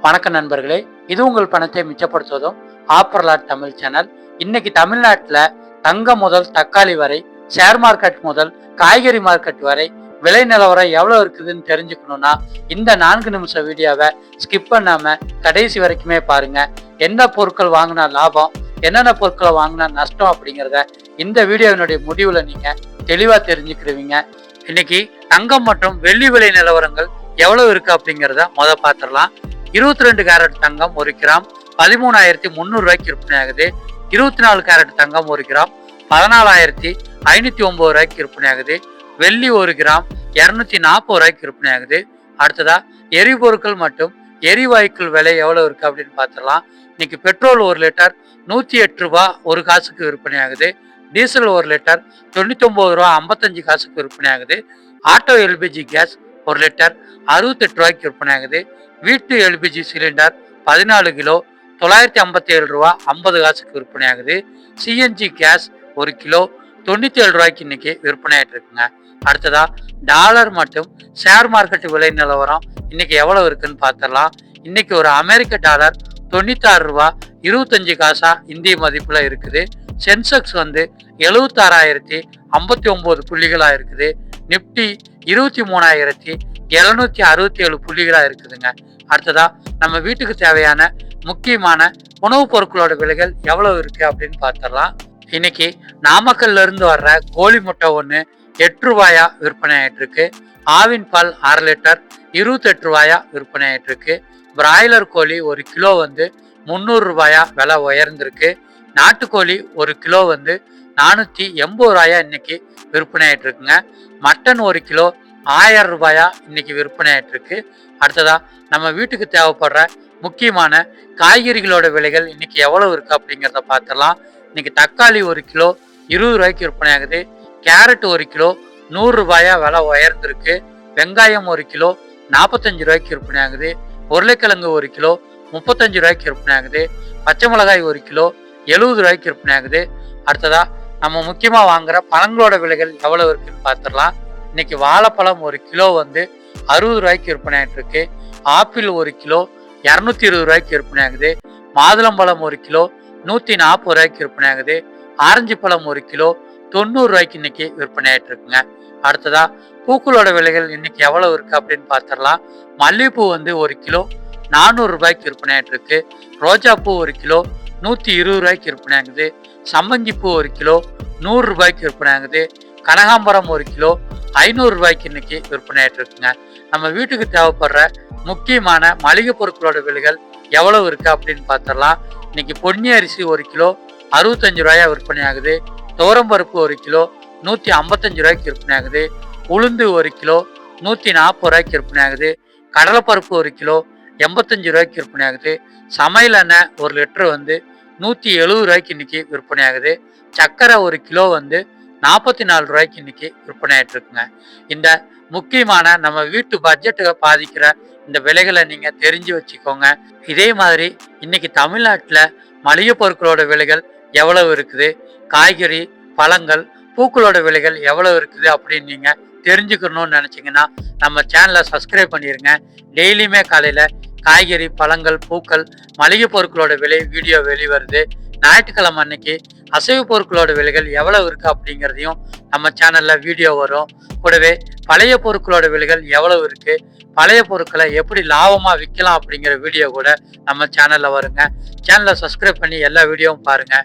வணக்க நண்பர்களே, இது உங்கள் பணத்தை மிச்சப்படுத்துவதும் ஆப்பர்லாட் தமிழ் சேனல். இன்னைக்கு தமிழ்நாட்டில் தங்கம் முதல் தக்காளி வரை, ஷேர் மார்க்கெட் முதல் காய்கறி மார்க்கெட் வரை விலை நிலவரம் எவ்வளோ இருக்குதுன்னு தெரிஞ்சுக்கணும்னா இந்த 4 நிமிஷ வீடியோவை ஸ்கிப் பண்ணாம கடைசி வரைக்குமே பாருங்க. என்ன பொருட்கள் வாங்கினா லாபம், என்னென்ன பொருட்களை வாங்கினா நஷ்டம் அப்படிங்கிறத இந்த வீடியோவினுடைய முடிவுல நீங்க தெளிவா தெரிஞ்சுக்கிடுவீங்க. இன்னைக்கு தங்கம் மற்றும் வெள்ளி விலை நிலவரங்கள் எவ்வளவு இருக்கு அப்படிங்கிறத பார்த்துடலாம். 22 கேரட் தங்கம் 1 கிராம் 13,300 ரூபாய்க்கு விற்பனை ஆகுது. 24 கேரட் தங்கம் 1 கிராம் 14,509 ரூபாய்க்கு விற்பனை ஆகுது. வெள்ளி 1 கிராம் 240 ரூபாய்க்கு விற்பனை ஆகுது. அடுத்ததா எரிபொருட்கள் மற்றும் எரிவாயுக்கள் விலை எவ்வளவு இருக்கு அப்படின்னு பார்த்துடலாம். இன்னைக்கு பெட்ரோல் 1 லிட்டர் 108 ரூபா 1 காசுக்கு விற்பனை ஆகுது. டீசல் 1 லிட்டர் 99 ரூபா 55 காசுக்கு விற்பனை ஆகுது. ஆட்டோ எல்பிஜி கேஸ் 1 லிட்டர் 68 ரூபாய்க்கு விற்பனை ஆகுது. வீட்டு எல்பிஜி சிலிண்டர் 14 கிலோ 957 ரூபா 50 காசுக்கு விற்பனை ஆகுது. சிஎன்ஜி கேஸ் 1 கிலோ 97 ரூபாய்க்கு இன்னைக்கு விற்பனை ஆயிட்டு இருக்குங்க. அடுத்ததா டாலர் மற்றும் ஷேர் மார்க்கெட் விலை நிலவரம் இன்னைக்கு எவ்வளவு இருக்குன்னு பார்த்துடலாம். இன்னைக்கு ஒரு அமெரிக்க டாலர் 96 ரூபா 25 காசா இந்திய மதிப்புல இருக்குது. சென்செக்ஸ் 76,059 புள்ளிகளா இருக்குது. நிப்டி 23,767 புள்ளிகளா இருக்குதுங்க. அடுத்ததா நம்ம வீட்டுக்கு தேவையான முக்கியமான உணவுப் பொருட்களோட விலைகள் எவ்வளவு இருக்கு அப்படின்னு பார்த்துடலாம். இன்னைக்கு நாமக்கல்ல இருந்து வர்ற கோழி முட்டை 1 8 ரூபாயா விற்பனை ஆயிட்டு இருக்கு. ஆவின் பால் 1/2 லிட்டர் 28 ரூபாயா விற்பனை ஆயிட்டு இருக்கு. பிராய்லர் கோழி 1 கிலோ 300 ரூபாயா விலை உயர்ந்திருக்கு. நாட்டுக்கோழி 1 கிலோ 480 ரூபாயா இன்னைக்கு விற்பனை ஆயிட்டு இருக்குங்க. மட்டன் 1 கிலோ 1000 ரூபாயா இன்னைக்கு விற்பனை ஆயிட்டு இருக்கு. அடுத்ததா நம்ம வீட்டுக்கு தேவைப்படுற முக்கியமான காய்கறிகளோட விலைகள் இன்னைக்கு எவ்வளவு இருக்கு அப்படிங்கிறத பார்த்துடலாம். இன்னைக்கு தக்காளி 1 கிலோ 20 ரூபாய்க்கு விற்பனை ஆகுது. கேரட் 1 கிலோ 100 ரூபாயா விலை உயர்ந்திருக்கு. வெங்காயம் 1 கிலோ 45 ரூபாய்க்கு விற்பனை ஆகுது. உருளைக்கிழங்கு 1 கிலோ 35 ரூபாய்க்கு விற்பனை ஆகுது. பச்சை மிளகாய் 1 கிலோ 70 ரூபாய்க்கு விற்பனை ஆகுது. அடுத்ததா நம்ம முக்கியமா வாங்குற பழங்களோட விலைகள் எவ்வளவு இருக்குன்னு பார்த்துடலாம். இன்னைக்கு வாழைப்பழம் 1 கிலோ 60 ரூபாய்க்கு விற்பனை ஆகிட்டு இருக்கு. ஆப்பிள் 1 கிலோ 220 ரூபாய்க்கு விற்பனை ஆகுது. மாதுளம்பழம் 1 கிலோ 140 ரூபாய்க்கு விற்பனை ஆகுது. ஆரஞ்சு பழம் 1 கிலோ 90 ரூபாய்க்கு இன்னைக்கு விற்பனை ஆகிட்டு இருக்குங்க. அடுத்ததா பூக்களோட விலைகள் இன்னைக்கு எவ்வளவு இருக்கு அப்படின்னு பார்த்துடலாம். மல்லிகைப்பூ 1 கிலோ 400 ரூபாய்க்கு விற்பனை ஆகிட்டு இருக்கு. ரோஜா பூ 1 கிலோ 120 ரூபாய்க்கு விற்பனை ஆகுது. சம்மங்கி பூ 1 கிலோ 100 ரூபாய்க்கு விற்பனை ஆகுது. கனகாம்பரம் 1 கிலோ 500 ரூபாய்க்கு இன்னைக்கு விற்பனை ஆயிட்டு இருக்குங்க. நம்ம வீட்டுக்கு தேவைப்படுற முக்கியமான மளிகை பொருட்களோட விலைகள் எவ்வளவு இருக்கு அப்படின்னு பார்த்துடலாம். இன்னைக்கு பொன்னி அரிசி 1 கிலோ 65 ரூபாயா விற்பனை ஆகுது. துவரம்பருப்பு 1 கிலோ 155 ரூபாய்க்கு விற்பனை ஆகுது. உளுந்து 1 கிலோ 140 ரூபாய்க்கு விற்பனை ஆகுது. கடலைப்பருப்பு 1 கிலோ 85 ரூபாய்க்கு விற்பனை ஆகுது. சமையல் எண்ணெய் 1 லிட்டர் 170 ரூபாய்க்கு இன்னைக்கு விற்பனை ஆகுது. சர்க்கரை 1 கிலோ 44 ரூபாய்க்கு இன்னைக்கு விற்பனை ஆயிட்டு இருக்குங்க. இந்த முக்கியமான நம்ம வீட்டு பட்ஜெட்டை பாதிக்கிற இந்த விலைகளை நீங்க தெரிஞ்சு வச்சுக்கோங்க. இதே மாதிரி இன்னைக்கு தமிழ்நாட்டில் மளிகை பொருட்களோட விலைகள் எவ்வளவு இருக்குது, காய்கறி பழங்கள் பூக்களோட விலைகள் எவ்வளவு இருக்குது அப்படின்னு நீங்க தெரிஞ்சுக்கணும்னு நினைச்சீங்கன்னா நம்ம சேனலை சப்ஸ்கிரைப் பண்ணிருங்க. டெய்லியுமே காலையில காய்கறி பழங்கள் பூக்கள் மளிகை பொருட்களோட விலை வீடியோ வெளிவருது. ஞாயிற்றுக்கிழமை அன்னைக்கு அசைவு பொருட்களோட விலைகள் எவ்வளவு இருக்கு அப்படிங்கிறதையும் நம்ம சேனல்ல வீடியோ வரும். கூடவே பழைய பொருட்களோட விலைகள் எவ்வளவு இருக்கு, பழைய பொருட்களை எப்படி லாபமா விற்கலாம் அப்படிங்கிற வீடியோ கூட நம்ம சேனல்ல வருங்க. சேனலை சப்ஸ்கிரைப் பண்ணி எல்லா வீடியோவும் பாருங்க.